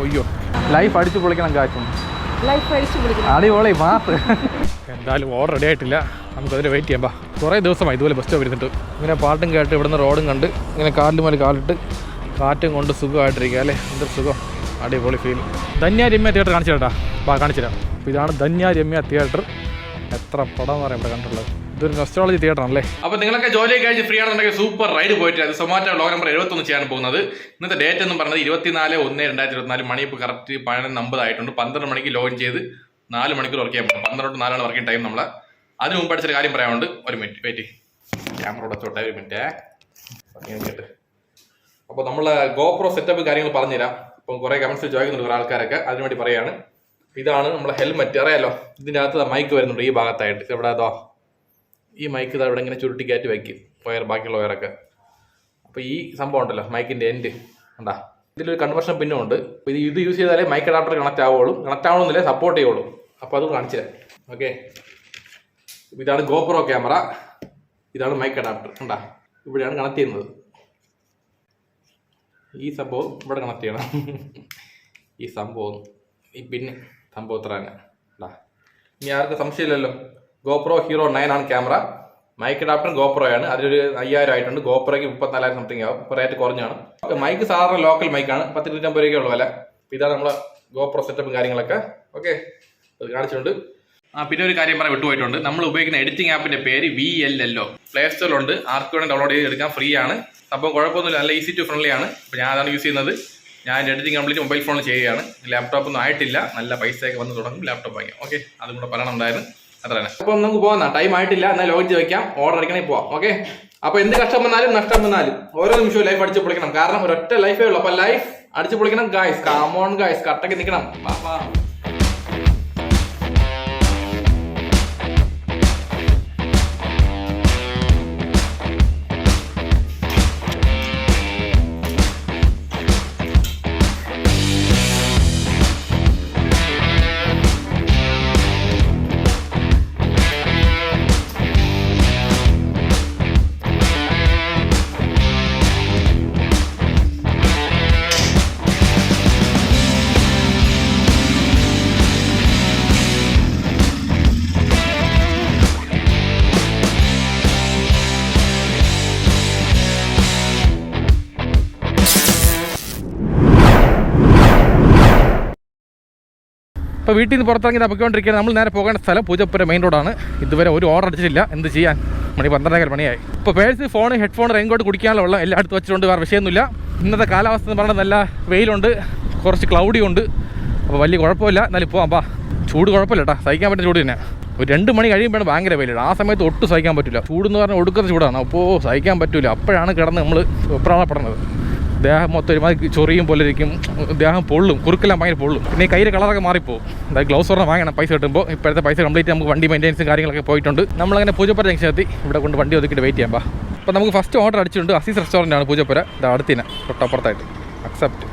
അയ്യോ ലൈഫ് അടിച്ചു പൊളിക്കണം കാറ്റും അടിപൊളി മാസ്. എന്തായാലും ഓർഡർ റെഡി ആയിട്ടില്ല, നമുക്കതിന് വെയിറ്റ് ചെയ്യാം. കുറേ ദിവസമായി ഇതുപോലെ ബസ് സ്റ്റോപ്പ് ഇരുന്നിട്ട് ഇങ്ങനെ പാട്ടും കേട്ട് ഇവിടുന്ന് റോഡും കണ്ട് ഇങ്ങനെ കാലിൽ മേലെ കാലിട്ട് കാറ്റും കൊണ്ട് സുഖമായിട്ടിരിക്കുക അല്ലേ. എന്തൊരു സുഖം, അടിപൊളി ഫീൽ. ധന്യ രമ്യ തിയേറ്റർ കാണിച്ചു കേട്ടാ, കാണിച്ചു തരാം. അപ്പോൾ ഇതാണ് ധന്യ രമ്യ തിയേറ്റർ. എത്ര പടം എന്ന് പറയാം ഇവിടെ കണ്ടിട്ടുള്ളത്. ഇതൊരു നെസ്റ്റോളജി തിയേറ്റർ ആണല്ലേ. അപ്പോൾ നിങ്ങളൊക്കെ ജോലിയൊക്കെ കഴിഞ്ഞ് ഫ്രീ ആണെന്നുണ്ടെങ്കിൽ സൂപ്പർ റൈഡ് പോയിട്ട് അത് സൊമാറ്റോ വ്ലോഗ് നമ്പർ 71 ചെയ്യാൻ പോകുന്നത്. ഇന്നത്തെ ഡേറ്റ് എന്ന് പറഞ്ഞത് 24/1/2024 മണി ഇപ്പോൾ കറക്റ്റ് 11:50 ആയിട്ടുണ്ട്. 12 മണിക്ക് ലോഗിൻ ചെയ്ത് 4 മണിക്കൂർ വർക്ക് ചെയ്യാൻ പറ്റും. 12 to 4 വർക്കിംഗ് ടൈം നമ്മളെ. അതിന് മുമ്പ് അടിച്ചൊരു കാര്യം പറയാനുണ്ട്. ഒരു മിനിറ്റ് വെയിറ്റ്, ക്യാമറ ഉടച്ചോട്ടെ, ഒരു മിനിറ്റ് കേട്ട്. അപ്പോൾ നമ്മൾ ഗോപ്രോ സെറ്റപ്പ് കാര്യങ്ങൾ പറഞ്ഞുതരാം. അപ്പം കുറേ കമൻസ് ചോദിക്കുന്നുണ്ട് കുറേ ആൾക്കാരൊക്കെ, അതിനുവേണ്ടി പറയുകയാണ്. ഇതാണ് നമ്മളെ ഹെൽമെറ്റ്, അറിയാലോ. ഇതിൻ്റെ അകത്ത് മൈക്ക് വരുന്നുണ്ട് ഈ ഭാഗത്തായിട്ട്. ഇവിടെ അതോ ഈ മൈക്ക് ഇതാ ഇവിടെ ഇങ്ങനെ ചുരുട്ടി കയറ്റി വയ്ക്കും വയർ, ബാക്കിയുള്ള വയറൊക്കെ. അപ്പോൾ ഈ സംഭവം ഉണ്ടല്ലോ മൈക്കിൻ്റെ എൻഡ് ഉണ്ടാ, ഇതിലൊരു കൺവേർഷൻ പിന്നും ഉണ്ട്. ഇത് യൂസ് ചെയ്താലേ മൈക്ക് അഡാപ്റ്റർ കണക്ട് ആവണമെന്നില്ല, സപ്പോർട്ട് ചെയ്യുള്ളൂ. അപ്പോൾ അത് കാണിച്ചു തരാം. ഓക്കെ, ഇതാണ് ഗോപ്രോ ക്യാമറ, ഇതാണ് മൈക്ക് അഡാപ്റ്റർ. ഉണ്ടാ, ഇവിടെയാണ് കണക്ട് ചെയ്യുന്നത്. ഈ സംഭവം ഇവിടെ കണക്ട് ചെയ്യണം. ഈ സംഭവം ഈ പിന്നെ സംഭവം ഇത്ര തന്നെ. ഇനി ആർക്കും സംശയമില്ലല്ലോ. ഗോപ്രോ ഹീറോ 9 ആണ് ക്യാമറ. Mic adapter ഗോപ്രോയാണ്. അതിലൊരു 5000 ആയിട്ടുണ്ട്. ഗോപ്രോയ്ക്ക് 34,000 സംതിങ് ആവും. ഇപ്പോൾ റേറ്റ് കുറഞ്ഞാണ്. മൈക്ക് സാധാരണ ലോക്കൽ മൈക്കാണ്, 10-250 രൂപയ്ക്ക് ഉള്ള വില. ഇതാണ് നമ്മളെ ഗോപ്രോ സെറ്റപ്പും കാര്യങ്ങളൊക്കെ. ഓക്കെ, അത് കാണിച്ചിട്ടുണ്ട്. പിന്നെ ഒരു കാര്യം പറയാൻ വിട്ടുപോയിട്ടുണ്ട്. നമ്മൾ ഉപയോഗിക്കുന്ന എഡിറ്റിംഗ് ആപ്പിന്റെ പേര് VLLO. പ്ലേ സ്റ്റോറിലുണ്ട്, ആർക്ക് വേണം ഡൗൺലോഡ് ചെയ്ത് എടുക്കാൻ, ഫ്രീ ആണ്. അപ്പോൾ കുഴപ്പമൊന്നുമില്ല, നല്ല ഈസി ടു ഫ്രണ്ട്ലി ആണ്. അപ്പോൾ ഞാൻ അതാണ് യൂസ് ചെയ്യുന്നത്. ഞാൻ എഡിറ്റിംഗ് കംപ്ലീറ്റ് മൊബൈൽ ഫോണിൽ ചെയ്യുകയാണ്. ലാപ്ടോപ്പൊന്നും ആയിട്ടില്ല, നല്ല പൈസയൊക്കെ വന്ന് തുടങ്ങും ലാപ്ടോപ്പ് വാങ്ങിക്കാം. ഓക്കെ, അതും കൂടെ പറയണമെന്നുണ്ടായിരുന്നു. അത്രയാണ്. അപ്പം നമുക്ക് പോകാം, ടൈം ആയിട്ടില്ല, എന്നാൽ ലോഗിൻ ചെയ്ത് വയ്ക്കാം, ഓർഡർ അടിക്കണമെങ്കിൽ പോവാം. ഓക്കെ, അപ്പോൾ എന്ത് കഷ്ടം വന്നാലും നഷ്ടം വന്നാലും ഓരോ നിമിഷവും ലൈഫ് അടിച്ചു പൊളിക്കണം. കാരണം ഒരൊറ്റ ലൈഫേ ഉള്ളൂ. അപ്പോൾ ലൈഫ് അടിച്ചു പൊളിക്കണം ഗായ്സ്. കാമോൺ ഗായ്സ്, കട്ടക്ക് നിൽക്കണം. ഇപ്പോൾ വീട്ടിൽ നിന്ന് പുറത്തിറങ്ങി തപ്പിക്കൊണ്ടിരിക്കുകയാണ്. നമ്മൾ നേരെ പോകേണ്ട സ്ഥലം പൂജപ്പുര മെയിൻ റോഡാണ്. ഇതുവരെ ഒരു ഓർഡർ അടിച്ചിട്ടില്ല, എന്ത് ചെയ്യാൻ, മണി 12:30 മണിയായി. ഇപ്പോൾ പേഴ്സ്, ഫോൺ, ഹെഡ്ഫോൺ, റെയിൻകോട്ട് കുടിക്കാനുള്ള എല്ലാം അടുത്ത് വെച്ചിട്ടുണ്ട്. വേറെ വിഷയമൊന്നുമില്ല. ഇന്നത്തെ കാലാവസ്ഥ എന്ന് പറഞ്ഞാൽ നല്ല വെയിലുണ്ട്, കുറച്ച് ക്ലൗഡി ഉണ്ട്. അപ്പോൾ വലിയ കുഴപ്പമില്ല. എന്നാലും പോകാം. ചൂട് കുഴപ്പമില്ല കേട്ടോ, സഹിക്കാൻ പറ്റുന്ന ചൂട് തന്നെ. ഒരു 2 മണി കഴിയുമ്പോഴാണ് ഭയങ്കര വെയിലുണ്ട്. ആ സമയത്ത് ഒട്ടും സഹിക്കാൻ പറ്റില്ല. ചൂടെന്ന് പറഞ്ഞാൽ ഒടുക്കുന്ന ചൂടാണ്. അപ്പോൾ സഹിക്കാൻ പറ്റില്ല. അപ്പോഴാണ് കിടന്ന് നമ്മൾ വെപ്രാളപ്പെടുന്നത്. ദേഹം മൊത്തം ഒരുമാതിരി ചൊറിയും പോലെ ഇരിക്കും, ദേഹം പൊള്ളും, കുറുക്കെല്ലാം ഭയങ്കര പൊള്ളും. പിന്നെ കയ്യിലെ കളറൊക്കെ മാറിപ്പോവും. അതായത് ഗ്ലൗസ് ഒരെണ്ണം വാങ്ങണം പൈസ കിട്ടുമ്പോൾ. ഇപ്പോഴത്തെ പൈസ കംപ്ലീറ്റ് നമുക്ക് വണ്ടി മെയിൻ്റെനൻസും കാര്യങ്ങളൊക്കെ പോയിട്ടുണ്ട്. നമ്മളങ്ങനെ പൂജപ്പുര ജംഗ്ഷൻ എത്തി. ഇവിടെ കൊണ്ട് വണ്ടി ഒതുക്കിയിട്ട് വെയിറ്റ് ചെയ്യാം. അപ്പോൾ നമുക്ക് ഫസ്റ്റ് ഓർഡർ അടിച്ചിട്ടുണ്ട്. അസീസ് റെസ്റ്റോറൻ്റാണ് പൂജപ്പുര. ഇത് അടുത്തിന് തൊട്ടപ്പുറത്തായിട്ട്. Accept,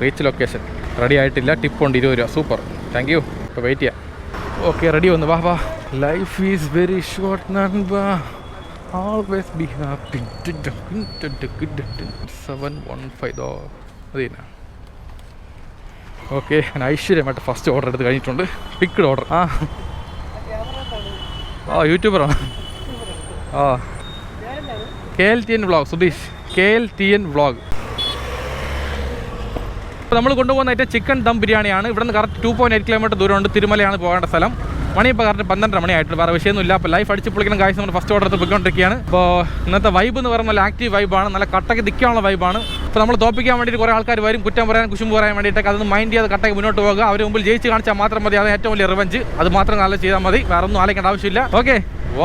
reach location. റെഡി ആയിട്ടില്ല, ടിപ്പുണ്ട് 20 രൂപ. Super, thank you. ഇപ്പോൾ വെയിറ്റ് ചെയ്യാം. ഓക്കെ, റെഡി വന്നു. വാ. ലൈഫ് ഈസ് വെരി ഷോർട്ട് നൻപാ, always be happy. 715 അതെ. ഓക്കെ, ഐശ്വര്യമായിട്ട് ഫസ്റ്റ് ഓർഡർ എടുത്ത് കഴിഞ്ഞിട്ടുണ്ട്. Picked order. യൂട്യൂബറാണ്. KLTN vlog. Sudheesh, KLTN vlog. അപ്പോൾ നമ്മൾ കൊണ്ടുപോകുന്ന ഐറ്റം ചിക്കൻ ദം ബിരിയാണിയാണ്. ഇവിടെ നിന്ന് കറക്റ്റ് 2.8 കിലോമീറ്റർ ദൂരമുണ്ട്. തിരുമലയാണ് പോകേണ്ട സ്ഥലം. മണി ഇപ്പോൾ കറക്റ്റ് 12:30 മണിയായിട്ട്. വേറെ വിഷയമൊന്നുമില്ല. അപ്പോൾ ലൈഫ് അടിച്ച് പൊളിക്കണം ഗായ്സ്. നമ്മൾ ഫസ്റ്റ് ഓർഡർ എടുത്ത് പോയിക്കൊണ്ടിരിക്കുകയാണ്. അപ്പോൾ ഇന്നത്തെ വൈബ് എന്ന് പറയുന്നത് നല്ല ആക്റ്റീവ് വൈബാണ്, നല്ല കട്ടക്ക് നിൽക്കാനുള്ള വൈബാണ്. അപ്പോൾ നമ്മൾ തോപ്പിക്കാൻ വേണ്ടിയിട്ട് കുറേ ആൾക്കാർ വരും, കുറ്റം പറയാൻ, കുശുമ്പ് പറയാൻ വേണ്ടിയിട്ടൊക്കെ. അതൊന്നും മൈൻഡ് ചെയ്യാതെ കട്ടക്ക് മുന്നോട്ട് പോകുക. അവർ മുമ്പിൽ ജയിച്ച് കാണിച്ചാൽ മാത്രം മതി. അത് ഏറ്റവും വലിയ റിവഞ്ച്. അത് മാത്രം നല്ല ചെയ്താൽ മതി, വേറെ ഒന്നും ആലോചിക്കേണ്ട ആവശ്യമില്ല.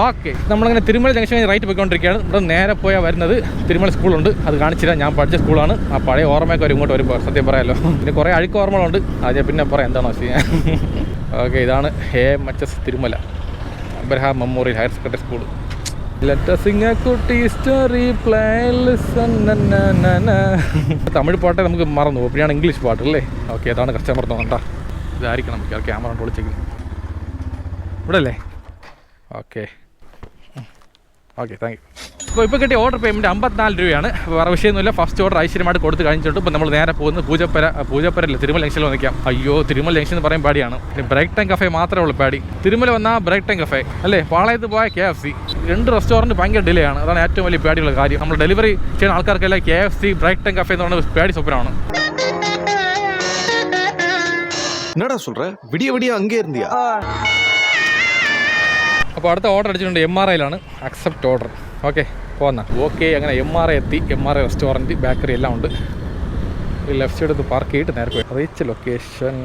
ഓക്കെ, നമ്മളിങ്ങനെ തിരുമല ജംഗ്ഷനിൽ റൈറ്റ് പോയിക്കൊണ്ടിരിക്കുകയാണ്. ഇവിടെ നേരെ പോയാൽ വരുന്നത് തിരുമല സ്കൂളുണ്ട്. അത് കാണിച്ചില്ല, ഞാൻ പഠിച്ച സ്കൂളാണ്. ആ പഴയ ഓർമ്മയൊക്കെ വരും ഇങ്ങോട്ട് വരുമ്പോൾ, സത്യം പറയാമല്ലോ. പിന്നെ കുറേ അഴുക്ക് ഓർമ്മകളുണ്ട്, അത് പിന്നെ പറയാം എന്താണോ ചെയ്യാൻ. ഓക്കെ, ഇതാണ് HMHS Thirumala, Abraham memorial higher secondary school. Tamil പാട്ടേ നമുക്ക് മറന്നു പോകും, പിന്നെയാണ് ഇംഗ്ലീഷ് പാട്ട് അല്ലേ. ഓക്കെ, അതാണ് കസ്റ്റമർ തോന്നണ്ട. ഇതായിരിക്കണം ക്യാമറ പൊളിച്ചേക്കുന്നത് ഇവിടെ അല്ലേ. Okay, okay, thank you. ഇപ്പോൾ കിട്ടിയ ഓർഡർ പേയ്മെൻറ്റ് 54 രൂപയാണ്. വേറെ വിഷയമൊന്നുമില്ല. ഫസ്റ്റ് ഓർഡർ ഐശ്വര്യമായിട്ട് കൊടുത്ത് കഴിഞ്ഞിട്ട് ഇപ്പോൾ നമ്മൾ നേരെ പോകുന്നത് പൂജപ്പരല്ല, തിരുമല ജംഗ്ഷനിൽ വന്നിക്കാം. അയ്യോ, തിരുമല ജംഗ്ഷൻ എന്ന് പറയും പാടിയാണ്. ബ്രേക്ക് ടൈം കഫേ മാത്രമേ ഉള്ളൂ പാടി. തിരുമല വന്നാൽ ബ്രേക്ക് ടൈം കഫേ അല്ലേ, പാളയത്ത് പോയ KFC. 2 റെസ്റ്റോറൻറ്റ് ഭയങ്കര ഡിലേ ആണ്. അതാണ് ഏറ്റവും വലിയ പാടിയുള്ള കാര്യം. നമ്മൾ ഡെലിവറി ചെയ്യുന്ന ആൾക്കാർക്കെല്ലാം KFC ബ്രേക്ക് ടൈം കഫേ എന്ന് പറയുന്നത് പാടി സ്വപ്നമാണ്. என்னடா சொல்ற? விடிய விடிய அங்கே இருந்தியா? അപ്പോൾ അടുത്ത ഓർഡർ അടിച്ചിട്ടുണ്ട് MRIയിലാണ്. Accept order. ഓക്കെ, പോന്നാ. ഓക്കെ, അങ്ങനെ MRI എത്തി. MRI റെസ്റ്റോറൻറ്റ്, ബേക്കറി എല്ലാം ഉണ്ട്. ഈ ലെഫ്റ്റ് സൈഡ് പാർക്ക് ചെയ്തിട്ട് നേരെ പോയി. റീച്ച് ലൊക്കേഷൻ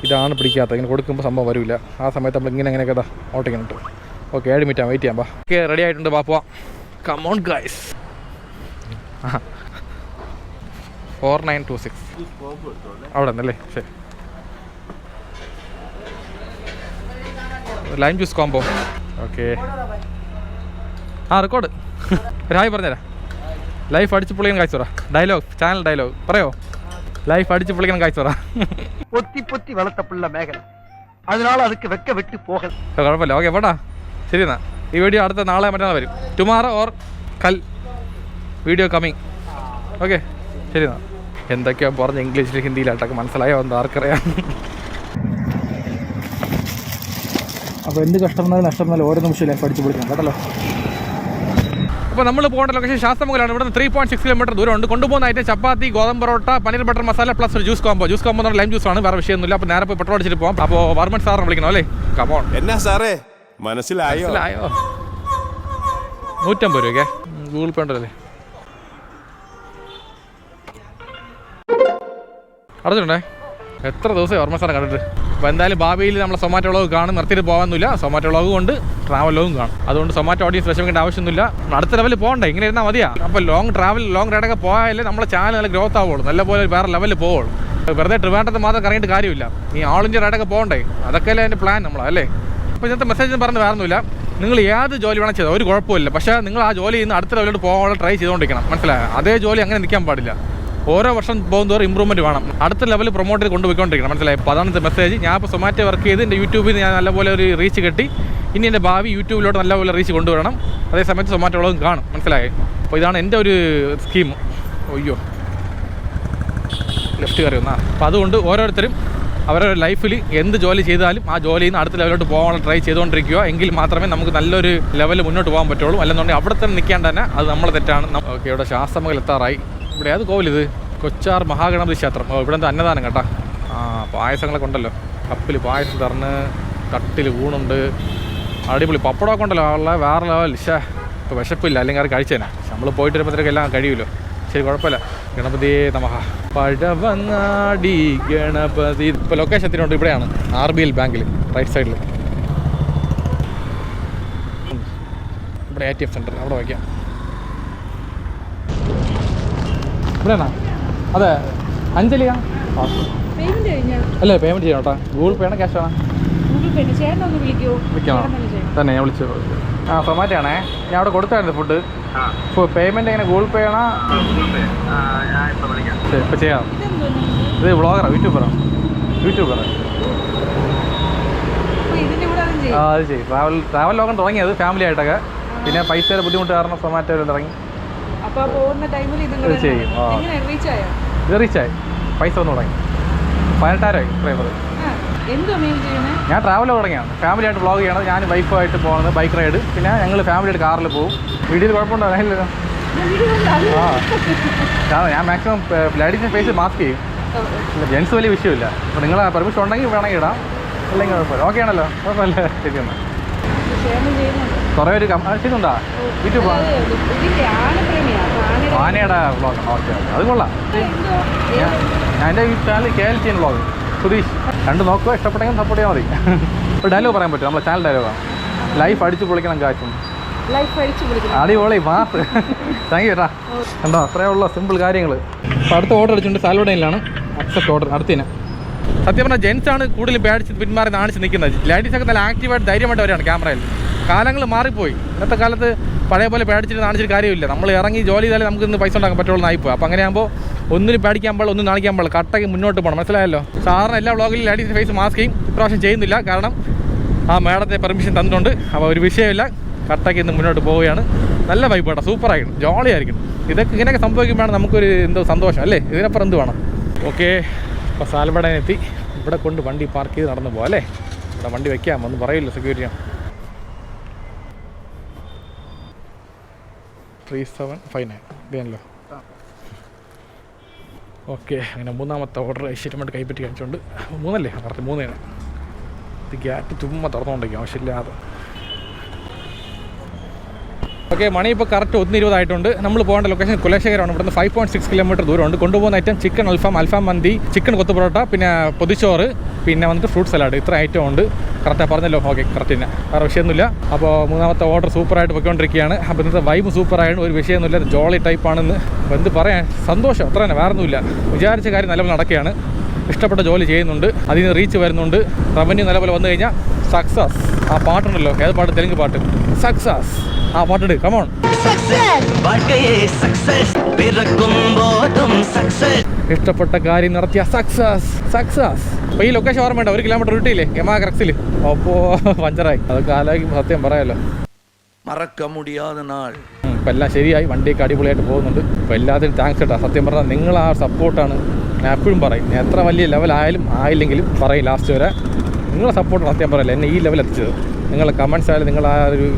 ഇതാണ് പിടിക്കാത്തത്. ഇങ്ങനെ കൊടുക്കുമ്പോൾ സംഭവം വരില്ല. ആ സമയത്ത് നമ്മൾ ഇങ്ങനെയൊക്കെ ഓട്ടിക്കണം കിട്ടും. ഓക്കെ, 7 മിനിറ്റ് വെയിറ്റ് ചെയ്യാം. ഓക്കെ, റെഡി ആയിട്ടുണ്ട്. പോവാം. Come on guys. 4926 അവിടെ ഉണ്ടല്ലേ? ശരി. Lime juice combo. Okay, record. ഒരു ഹായ് പറഞ്ഞുതരാം. ലൈഫ് അടിച്ച് പൊളിക്കാൻ കാഴ്ച ഡയലോഗ്, ചാനൽ ഡയലോഗ് പറയോ? ലൈഫ് അടിച്ച് പൊളിക്കാൻ കാഴ്ച പൊത്തി പൊത്തി വളർത്ത പിള്ള മേഖല, അതിനാൽ അതൊക്കെ വെക്ക വിട്ട് പോകൽ. കുഴപ്പമില്ല. ഓക്കെ, വേട്ടാ. ശരി എന്നാ. ഈ വീഡിയോ അടുത്ത നാളെ മറ്റന്നാൾ വരും. ടുമാറോ ഓർ കൽ വീഡിയോ കമ്മിങ്. ഓക്കെ, ശരി എന്നാ. എന്തൊക്കെയാണ് പറഞ്ഞ് ഇംഗ്ലീഷിൽ ഹിന്ദിയിലായിട്ടൊക്കെ മനസ്സിലായോ എന്ന് ആർക്കറിയാം. അപ്പോൾ എന്ത് കഷ്ടമെന്നാലും നഷ്ടമെന്നാലും ഓരോ നിമിഷം ലൈഫ് അടിച്ച് പൊളിക്കണം കേട്ടല്ലോ. അപ്പോൾ നമ്മൾ പോകേണ്ട ലൊക്കേഷൻ ശാസ്തമംഗലാണ്. ഇവിടെ നിന്ന് 3.6 കിലോമീറ്റർ ദൂരമുണ്ട്. കൊണ്ടുപോകുന്ന ഐറ്റം ചപ്പാത്തി, ഗോതമ്പ് പൊറോട്ട, പനീർ ബട്ടർ മസാല പ്ലസ് ഒരു ജ്യൂസ് കോംബോ. ജ്യൂസ് കോംബോ എന്ന് പറഞ്ഞാൽ ലൈം ജ്യൂസാണ്. വേറെ വിഷയമൊന്നുമില്ല. അപ്പോൾ നേരെ പോയി പെട്രോൾ അടിച്ചിട്ട് പോകാം. അപ്പോൾ വർമ്മൻ സാറിനെ വിളിക്കണം അല്ലേ? കമോൺ. എന്നാ സാറേ, മനസ്സിലായോ? 150 രൂപയ്ക്ക് ഗൂഗിൾ പേ ഉണ്ടല്ലേ? അടച്ചിട്ടുണ്ടേ. എത്ര ദിവസമായി വർമ്മ സാറെ കണ്ടിട്ട്. അപ്പോൾ എന്തായാലും ഭാവിയിൽ നമ്മൾ സൊമാറ്റോ വ്ളോഗ് കാണും. നിർത്തിയിട്ട് പോകാനൊന്നുമില്ല. സൊമാറ്റോ വ്ളോഗും ഉണ്ട്, ട്രാവൽ വ്ളോഗും കാണും. അതുകൊണ്ട് സൊമാറ്റോ ഓഡിയൻസ് വിഷമിക്കേണ്ട ആവശ്യമൊന്നുമില്ല. അടുത്ത ലെവലിൽ പോകണ്ടേ, ഇങ്ങനെ ഇരുന്നാൽ മതിയാ. അപ്പോൾ ലോങ് റൈഡൊക്കെ പോയാലേ നമ്മളെ ചാനൽ നല്ല ഗ്രോത്ത് ആവുള്ളൂ, നല്ലപോലെ വേറെ ലെവലിൽ പോവുള്ളൂ. വെറുതെ ട്രിവാൻഡ്രത്ത് മാത്രം കറങ്ങിയിട്ട് കാര്യമില്ല. ഈ ഓൾ ഇന്ത്യ റൈഡൊക്കെ പോകണ്ടേ, അതൊക്കെ അല്ലേ എൻ്റെ പ്ലാൻ നമ്മളല്ലേ. അപ്പോൾ ഇന്നത്തെ മെസ്സേജ് പറഞ്ഞ് വേറൊന്നുമില്ല. നിങ്ങൾ ഏത് ജോലി വേണം ചെയ്താൽ ഒരു കുഴപ്പമില്ല. പക്ഷേ നിങ്ങൾ ആ ജോലി ഇന്ന് അടുത്ത ലെവലിലോട്ട് പോകാനുള്ള ട്രൈ ചെയ്തുകൊണ്ടിരിക്കണം. മനസ്സിലായോ? അതേ ജോലി അങ്ങനെ നിൽക്കാൻ പാടില്ല. ഓരോ വർഷം പോകുന്നതോറും ഇമ്പ്രൂവ്മെൻറ്റ് വേണം. അടുത്ത ലെവലിൽ പ്രൊമോട്ട് ചെയ്ത് കൊണ്ടുപോയിക്കൊണ്ടിരിക്കണം. മനസ്സിലായി? അപ്പോൾ അതാണ് മെസ്സേജ്. ഞാൻ ഇപ്പോൾ സൊമാറ്റോ വർക്ക് ചെയ്ത് എൻ്റെ യൂട്യൂബിൽ ഞാൻ നല്ലപോലെ ഒരു റീച്ച് കിട്ടി. ഇനി എൻ്റെ ഭാവി യൂട്യൂബിലോട്ട് നല്ലപോലെ റീച്ച് കൊണ്ടുവരണം. അതേ സമയത്ത് സൊമാറ്റോ വ്ളോഗും കാണും. മനസ്സിലായി? അപ്പോൾ ഇതാണ് എൻ്റെ ഒരു സ്കീം. അയ്യോ, ലെഫ്റ്റ് കയറി വന്നാൽ. അപ്പോൾ അതുകൊണ്ട് ഓരോരുത്തരും അവരുടെ ലൈഫിൽ എന്ത് ജോലി ചെയ്താലും ആ ജോലിയിൽ നിന്ന് അടുത്ത ലെവലിലോട്ട് പോകാനുള്ള ട്രൈ ചെയ്തുകൊണ്ടിരിക്കുക. എങ്കിൽ മാത്രമേ നമുക്ക് നല്ലൊരു ലെവലിൽ മുന്നോട്ട് പോകാൻ പറ്റുള്ളൂ. അല്ലെന്നുണ്ടെങ്കിൽ അവിടെ തന്നെ നിൽക്കേണ്ട തന്നെ അത് നമ്മളെ തെറ്റാണ്. ഓക്കെ, ഇവിടെ ശാസ്തമംഗൽ എത്താറായി. ഇവിടെ ഏത് കോവിലിത്? കൊച്ചാർ മഹാഗണപതി ക്ഷേത്രം. ഇവിടെ എന്താ അന്നദാനം കേട്ടോ. പായസങ്ങളൊക്കെ ഉണ്ടല്ലോ. കപ്പിൽ പായസം തറന്ന്, തട്ടിൽ ഊണുണ്ട്, അടിപൊളി പപ്പടമൊക്കെ ഉണ്ടല്ലോ. ആളെ വേറെ ലെവൽ. ഇപ്പോൾ വിശപ്പില്ല, അല്ലെങ്കിൽ അത് കഴിച്ചേനെ. നമ്മൾ പോയിട്ട് വരുമ്പോഴത്തേക്ക് എല്ലാം കഴിയുമല്ലോ. ശരി, കുഴപ്പമില്ല. ഗണപതിയെ നമഃ. പഴവങ്ങാടി ഗണപതി. ഇപ്പോൾ ലൊക്കേഷൻ എത്തിയിട്ടുണ്ട്. ഇവിടെയാണ് RBL ബാങ്കിൽ റൈറ്റ് സൈഡിൽ. ഇവിടെ ATM സെൻറ്റർ അവിടെ വയ്ക്കാം. ഇവിടെയാണോ? അതെ, അഞ്ജലിയാ? അല്ലേ, പേയ്മെൻറ്റ് ചെയ്യണം കേട്ടോ. ഗൂഗിൾ പേ ആണോ ക്യാഷ് ആണോ? വിളിക്കണോ? തന്നെ ഞാൻ വിളിച്ചു. സൊമാറ്റോ ആണേ. ഞാൻ അവിടെ കൊടുത്തായിരുന്നു ഫുഡ്. ഇപ്പോൾ പേയ്മെൻറ്റ് എങ്ങനെ, ഗൂഗിൾ പേ ആണോ? ശരി, ഇപ്പോൾ ചെയ്യാം. ഇത് വ്ളോഗറാണ്, യൂട്യൂബറാണ്. അത് ചെയ്യും. ട്രാവൽ ലോകം തുടങ്ങിയത് ഫാമിലി ആയിട്ടൊക്കെ. പിന്നെ പൈസയുടെ ബുദ്ധിമുട്ട് കാരണം സൊമാറ്റോയിൽ തുടങ്ങി. ഇത് ചെയ്യും. ഇത് റീച്ചായി. പൈസ വന്ന് തുടങ്ങി. 18,000 ഡ്രൈവർ. ഞാൻ ട്രാവൽ തുടങ്ങിയാണ്. ഫാമിലി ആയിട്ട് വ്ളോഗ് ചെയ്യണം. ഞാൻ വൈഫായിട്ട് പോകുന്നത് ബൈക്ക് റൈഡ്. പിന്നെ ഞങ്ങൾ ഫാമിലിയായിട്ട് കാറിൽ പോകും. വീഡിയോയിൽ കുഴപ്പമുണ്ടോ? അതില്ലല്ലോ. ഞാൻ മാക്സിമം ലേഡീസിൻ്റെ ഫേസ് മാസ്ക് ചെയ്യും. ജെൻസ് വലിയ വിഷയമില്ല. അപ്പോൾ നിങ്ങൾ പെർമിഷൻ ഉണ്ടെങ്കിൽ വേണമെങ്കിൽ ഇടാം, അല്ലെങ്കിൽ കുഴപ്പമില്ല. ഓക്കെ ആണല്ലോ? കുഴപ്പമില്ല. ശരി എന്നാൽ. കുറേ പേര് ചെയ്യുന്നുണ്ടോ യൂട്യൂബ്? ആനയുടെ വ്ളോഗ്. ഓക്കെ, അത് കൊള്ളാം. ഞാൻ എൻ്റെ ഈ ചാനൽ KLTN വ്ളോഗ് സുധീഷ്. രണ്ട് നോക്കുക, ഇഷ്ടപ്പെട്ടെങ്കിൽ സപ്പോർട്ട് ചെയ്യാൻ മതി. ഇപ്പോൾ ഡയലോഗ് പറയാൻ പറ്റും. നമ്മളെ ചാനൽ ഡയലോഗാണ്. ലൈഫ് അടിച്ച് പൊളിക്കണം കാറ്റും. അടിപൊളി മാസ്. താങ്ക് യു ചേട്ടാ. കണ്ടോ, അത്രയേ ഉള്ളൂ സിമ്പിൾ കാര്യങ്ങൾ. അപ്പോൾ അടുത്ത ഓർഡർ അടിച്ചിട്ടുണ്ട്. സാൽവഡൈനിലാണ്. Accept order. അടുത്തതിന് സത്യം പറഞ്ഞാൽ ജെൻസാണ് കൂടുതൽ പേടിച്ച് പിന്മാറി കാണിച്ച് നിൽക്കുന്നത്. ലേഡീസൊക്കെ നല്ല ആക്റ്റീവായിട്ട് ധൈര്യമായിട്ട് വരികയാണ് ക്യാമറയിൽ. കാലങ്ങൾ മാറിപ്പോയി. ഇന്നത്തെ കാലത്ത് പഴയ പോലെ പേടിച്ചിട്ട് കാണിച്ചിട്ട് കാര്യമില്ല. നമ്മൾ ഇറങ്ങി ജോലി ചെയ്താലേ നമുക്ക് ഇന്ന് പൈസ ഉണ്ടാക്കാൻ പറ്റുള്ളൂ ആയിപ്പോൾ. അപ്പോൾ അങ്ങനെയാകുമ്പോൾ ഒന്നിനും പേടിക്കാൻ പാടില്ല, ഒന്നും കാണിക്കാൻ പാടില്ല. കട്ടയ്ക്ക് മുന്നോട്ട് പോകണം. മനസ്സിലായല്ലോ? സാധാരണ എല്ലാ വ്ളോഗിലും ലേഡീസ് ഫേസ് മാസ്ക് ചെയ്യും. ഇപ്രാവശ്യം ചെയ്യുന്നില്ല. കാരണം ആ മാഡത്തെ പെർമിഷൻ തന്നിട്ടുണ്ട്. അപ്പോൾ ഒരു വിഷയമില്ല. കട്ടാക്കി ഇന്ന് മുന്നോട്ട് പോവുകയാണ്. നല്ല വൈബ് കേട്ടോ, സൂപ്പറായിരിക്കും, ജോളിയായിരിക്കും. ഇതൊക്കെ ഇങ്ങനെയൊക്കെ സംഭവിക്കുമ്പോഴാണ് നമുക്കൊരു എന്തോ സന്തോഷം അല്ലേ, ഇതിനപ്പുറം എന്ത് വേണം. ഓക്കെ, അപ്പോൾ സാലപ്പടയെത്തി ഇവിടെ കൊണ്ട് വണ്ടി പാർക്ക് ചെയ്ത് നടന്നു പോകാം അല്ലേ. ഇവിടെ വണ്ടി വയ്ക്കാം, ഒന്നും പറയില്ല, സെക്യൂരിറ്റിയാണ്. 3759 ഇതാണല്ലോ. ഓക്കെ, അങ്ങനെ മൂന്നാമത്തെ ഓർഡർ ഐശ്വര്യമായിട്ട് കൈപ്പറ്റി കാണിച്ചുകൊണ്ട് 3 കറക്റ്റ് 3 ഇത് ഗ്യാറ്റ് ചുമ്മാ തുറന്നുകൊണ്ടിരിക്കും ആവശ്യമില്ലാതെ. ഓക്കെ, മണി ഇപ്പോൾ കറക്റ്റ് 1:20 ആയിട്ടുണ്ട്. നമ്മൾ പോകേണ്ട ലൊക്കേഷൻ കുലശേഖരമാണ്. ഇവിടുന്ന് 5.6 കിലോമീറ്റർ ദൂരമുണ്ട്. കൊണ്ടുപോകുന്ന ഐറ്റം ചിക്കൻ അൽഫാം മന്തി, ചിക്കൻ കൊത്തു പൊറോട്ട, പിന്നെ പൊതിച്ചോറ്, പിന്നെ വന്നിട്ട് ഫ്രൂട്ട് സലാഡ്. ഇത്ര ഐറ്റം ഉണ്ട്. കറക്റ്റാണ് പറഞ്ഞല്ലോ. ഓക്കെ, കറക്റ്റ് തന്നെ, വേറെ വിഷയമൊന്നുമില്ല. അപ്പോൾ മൂന്നാമത്തെ ഓർഡർ സൂപ്പറായിട്ട് പോയിക്കൊണ്ടിരിക്കുകയാണ്. അപ്പോൾ ഇന്നത്തെ വൈബ് സൂപ്പറായാണ്, ഒരു വിഷയമൊന്നുമില്ല, ജോളി ടൈപ്പാണെന്ന്. അപ്പോൾ എന്ത് പറയാൻ, സന്തോഷം അത്ര തന്നെ, വേറെ ഒന്നുമില്ല. വിചാരിച്ച കാര്യം നല്ലപോലെ നടക്കുകയാണ്. ഇഷ്ടപ്പെട്ട ജോലി ചെയ്യുന്നുണ്ട്, അതിന് റീച്ച് വരുന്നുണ്ട്, റവന്യൂ നല്ലപോലെ വന്നു കഴിഞ്ഞാൽ സക്സസ്. ആ പാട്ടുണ്ടല്ലോ, ഏത് പാട്ട്, തെലുങ്ക് പാട്ട്, സക്സസ്. ആ പാട്ടിട്, കമോൺ. ഇഷ്ടപ്പെട്ട കാര്യം നടത്തിയ സക്സസ്. അപ്പോൾ ഈ ലൊക്കേഷൻ ഓർമ്മ വേണ്ട, 1 കിലോമീറ്റർ വിട്ടില്ലേ എമാ ക്രക്സിൽ. അപ്പോൾ പഞ്ചറായി, അതൊക്കെ ആലോചിക്കുമ്പോൾ സത്യം പറയാമല്ലോ, മറക്ക മുടിയാതെ നാൾ. ഇപ്പം എല്ലാം ശരിയായി, വണ്ടിയൊക്കെ അടിപൊളിയായിട്ട് പോകുന്നുണ്ട്. ഇപ്പോൾ എല്ലാത്തിനും താങ്ക്സ് കേട്ടോ. സത്യം പറഞ്ഞാൽ നിങ്ങൾ ആ സപ്പോർട്ടാണ് ഞാൻ എപ്പോഴും പറയും. ഞാൻ എത്ര വലിയ ലെവലായാലും ആയില്ലെങ്കിലും പറയും ലാസ്റ്റ് വരെ, നിങ്ങളെ സപ്പോർട്ടാണ് സത്യം പറയില്ല എന്നെ ഈ ലെവൽ എത്തിച്ചത്. നിങ്ങളെ കമൻസ് ആയാലും നിങ്ങൾ ആ ഒരു